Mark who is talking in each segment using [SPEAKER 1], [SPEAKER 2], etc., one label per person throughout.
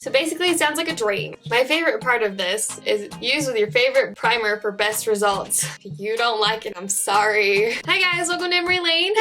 [SPEAKER 1] So basically it sounds like a dream. My favorite part of this is use with your favorite primer for best results. If you don't like it, I'm sorry. Hi guys, welcome to Emmarie Lane,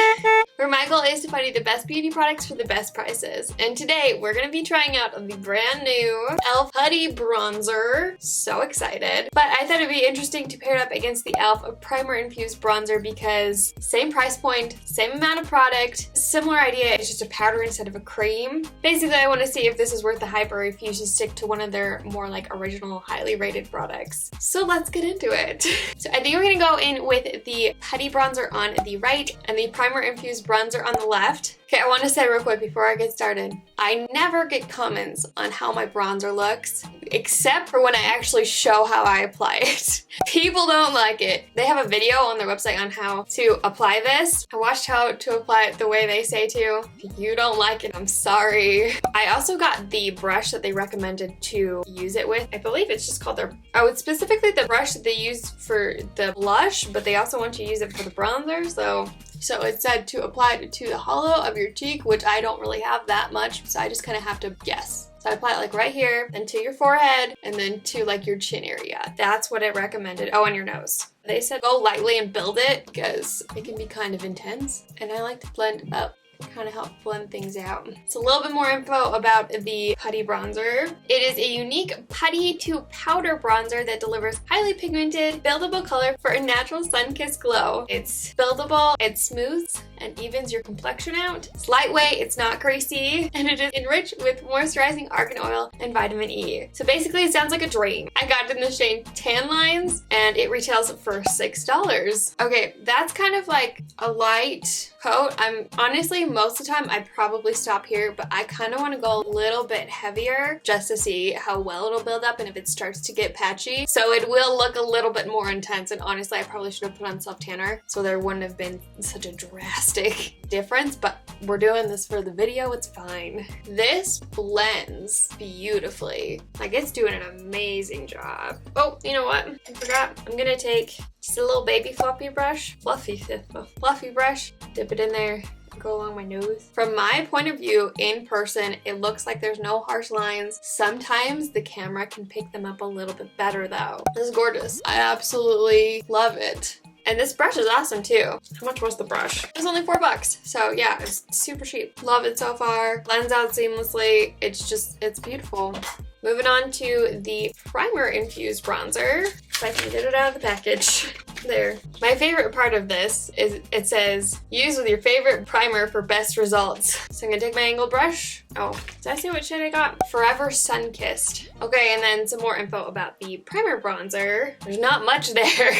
[SPEAKER 1] where my goal is to find you the best beauty products for the best prices. And today we're gonna be trying out the brand new e.l.f. Putty Bronzer. So excited. But I thought it'd be interesting to pair it up against the e.l.f. Primer Infused Bronzer because same price point, same amount of product, similar idea, it's just a powder instead of a cream. Basically, I want to see if this is worth the hype or if you should stick to one of their more like original, highly rated products. So let's get into it. So I think we're gonna go in with the Putty Bronzer on the right and the Primer Infused Bronzer on the left. Okay, I want to say real quick before I get started, I never get comments on how my bronzer looks, except for when I actually show how I apply it. People don't like it. They have a video on their website on how to apply this. I watched how to apply it the way they say to. If you don't like it, I'm sorry. I also got the brush that they recommended to use it with. I believe it's just called it's specifically the brush that they use for the blush, but they also want you to use it for the bronzer, so it said to apply it to the hollow of your cheek, which I don't really have that much, so I just kind of have to guess. So I apply it like right here, then to your forehead, and then to like your chin area. That's what it recommended. Oh, and your nose. They said go lightly and build it because it can be kind of intense, and I like to blend up. Kind of help blend things out. So a little bit more info about the Putty Bronzer. It is a unique putty to powder bronzer that delivers highly pigmented, buildable color for a natural sun-kissed glow. It's buildable, it smooths and evens your complexion out. It's lightweight, it's not greasy, and it is enriched with moisturizing argan oil and vitamin E. So basically it sounds like a dream. I got it in the shade Tan Lines and it retails for $6. Okay, that's kind of like a light coat. Honestly, most of the time I probably stop here, but I kind of want to go a little bit heavier just to see how well it'll build up and if it starts to get patchy. So it will look a little bit more intense, and honestly I probably should have put on self tanner so there wouldn't have been such a drastic difference, but we're doing this for the video, it's fine. This blends beautifully. Like, it's doing an amazing job. Oh, you know what? I forgot. I'm gonna take just a little baby fluffy brush, fluffy brush, dip it in there, go along my nose. From my point of view, in person, it looks like there's no harsh lines. Sometimes the camera can pick them up a little bit better though. This is gorgeous. I absolutely love it. And this brush is awesome too. How much was the brush? It was only $4. So yeah, it's super cheap. Love it so far. Blends out seamlessly. It's beautiful. Moving on to the Primer Infused Bronzer. If I can get it out of the package. There. My favorite part of this is it says, use with your favorite primer for best results. So I'm gonna take my angled brush. Oh, did I see what shade I got? Forever Sun Kissed. Okay, and then some more info about the primer bronzer. There's not much there.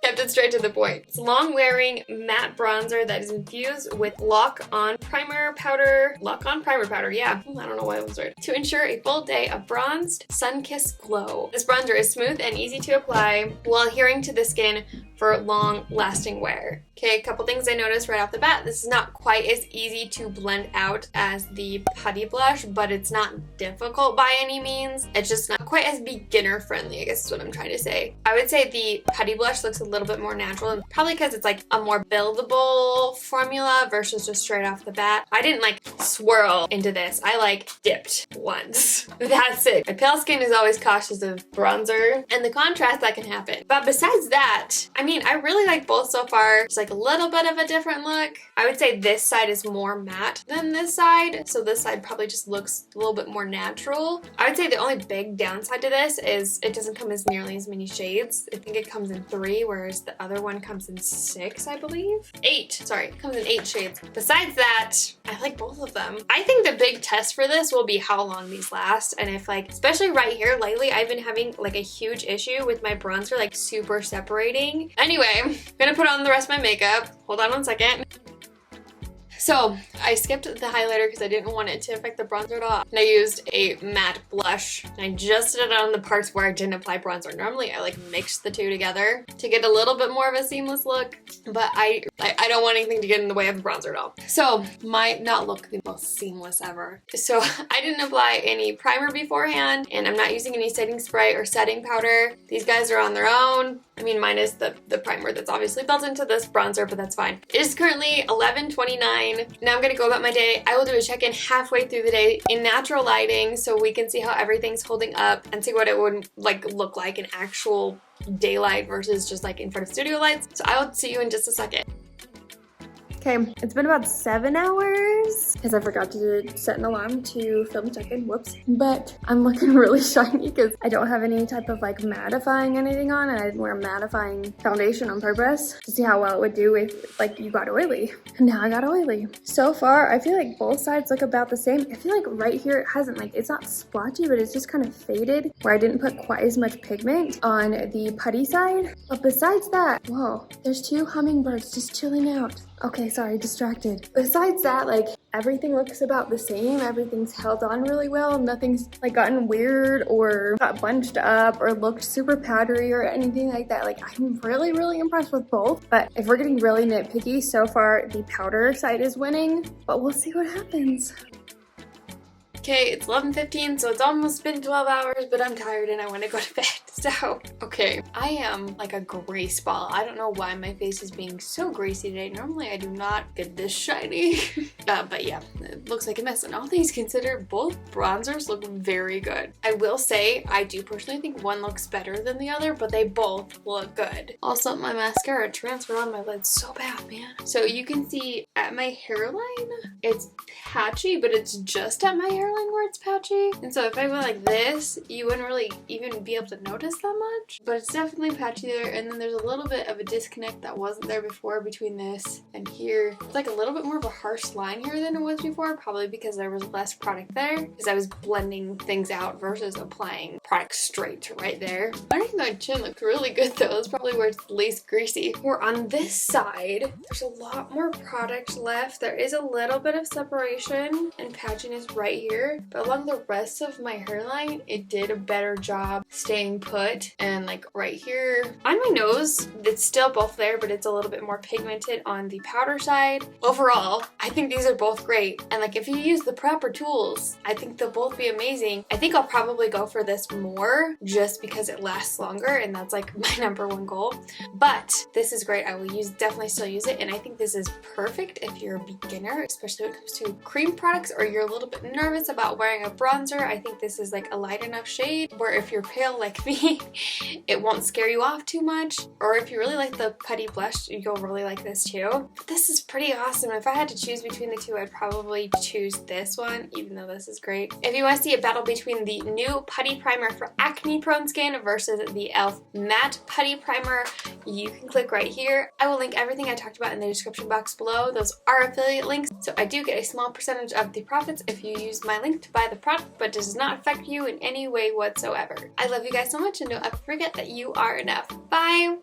[SPEAKER 1] Kept it straight to the point. It's a long-wearing matte bronzer that is infused with lock-on primer powder. Lock-on primer powder, yeah. I don't know why it was right. To ensure a full day of bronzed, sun-kissed glow. This bronzer is smooth and easy to apply while adhering to the skin for long-lasting wear. Okay, a couple things I noticed right off the bat. This is not quite as easy to blend out as the Putty blush, but it's not difficult by any means. It's just not quite as beginner friendly, I guess is what I'm trying to say. I would say the Putty blush looks a little bit more natural, and probably because it's like a more buildable formula versus just straight off the bat. I didn't like swirl into this. I like dipped once. That's it. My pale skin is always cautious of bronzer and the contrast that can happen. But besides that, I mean, I really like both so far. It's like a little bit of a different look. I would say this side is more matte than this side, so this side probably just looks a little bit more natural. I would say the only big downside to this is it doesn't come as nearly as many shades. I think it comes in 3, whereas the other one comes in 6, I believe. 8, sorry, it comes in 8 shades. Besides that, I like both of them. I think the big test for this will be how long these last, and if like, especially right here, lately I've been having like a huge issue with my bronzer like super separating. Anyway, I'm gonna put on the rest of my makeup. Hold on one second. So I skipped the highlighter because I didn't want it to affect the bronzer at all. And I used a matte blush. And I just did it on the parts where I didn't apply bronzer. Normally I like mix the two together to get a little bit more of a seamless look, but I don't want anything to get in the way of the bronzer at all. So might not look the most seamless ever. So I didn't apply any primer beforehand, and I'm not using any setting spray or setting powder. These guys are on their own. I mean, minus the primer that's obviously built into this bronzer, but that's fine. It is currently 11:29. Now I'm gonna go about my day. I will do a check-in halfway through the day in natural lighting so we can see how everything's holding up and see what it would like look like in actual daylight versus just like in front of studio lights. So I will see you in just a second. Okay, it's been about 7 hours because I forgot to set an alarm to film check-in, whoops. But I'm looking really shiny because I don't have any type of like mattifying anything on, and I didn't wear mattifying foundation on purpose to see how well it would do if like you got oily. And now I got oily. So far, I feel like both sides look about the same. I feel like right here it hasn't like, it's not splotchy, but it's just kind of faded where I didn't put quite as much pigment on the putty side. But besides that, whoa, there's 2 hummingbirds just chilling out. Okay, sorry, distracted. Besides that, like, everything looks about the same. Everything's held on really well. Nothing's like gotten weird or got bunched up or looked super powdery or anything like that. Like, I'm really, really impressed with both. But if we're getting really nitpicky, so far the powder side is winning, but we'll see what happens. Okay, it's 11:15, so it's almost been 12 hours, but I'm tired and I want to go to bed. So, okay, I am like a grease ball. I don't know why my face is being so greasy today. Normally I do not get this shiny. But yeah, it looks like a mess. And all things considered, both bronzers look very good. I will say, I do personally think one looks better than the other, but they both look good. Also, my mascara transferred on my lids so bad, man. So you can see at my hairline, it's patchy, but it's just at my hairline where it's patchy. And so if I went like this, you wouldn't really even be able to notice that much, but it's definitely patchy there. And then there's a little bit of a disconnect that wasn't there before between this and here. It's like a little bit more of a harsh line here than it was before, probably because there was less product there, because I was blending things out versus applying product straight to right there. I think my chin looks really good though. It's probably where it's least greasy. We're on this side. There's a lot more product left. There is a little bit of separation and patchiness right here, but along the rest of my hairline, it did a better job staying put. And like right here on my nose, it's still both there, but it's a little bit more pigmented on the powder side. Overall, I think these are both great. And like if you use the proper tools, I think they'll both be amazing. I think I'll probably go for this more just because it lasts longer, and that's like my #1 goal. But this is great. I will definitely still use it, and I think this is perfect if you're a beginner, especially when it comes to cream products, or you're a little bit nervous about wearing a bronzer. I think this is like a light enough shade where if you're pale like me, it won't scare you off too much. Or if you really like the putty blush, you'll really like this too. But this is pretty awesome. If I had to choose between the two, I'd probably choose this one, even though this is great. If you want to see a battle between the new putty primer for acne prone skin versus the e.l.f. matte putty primer, you can click right here. I will link everything I talked about in the description box below. Those are affiliate links, so I do get a small percentage of the profits if you use my link to buy the product, but does not affect you in any way whatsoever. I love you guys so much, and don't ever forget that you are enough. Bye!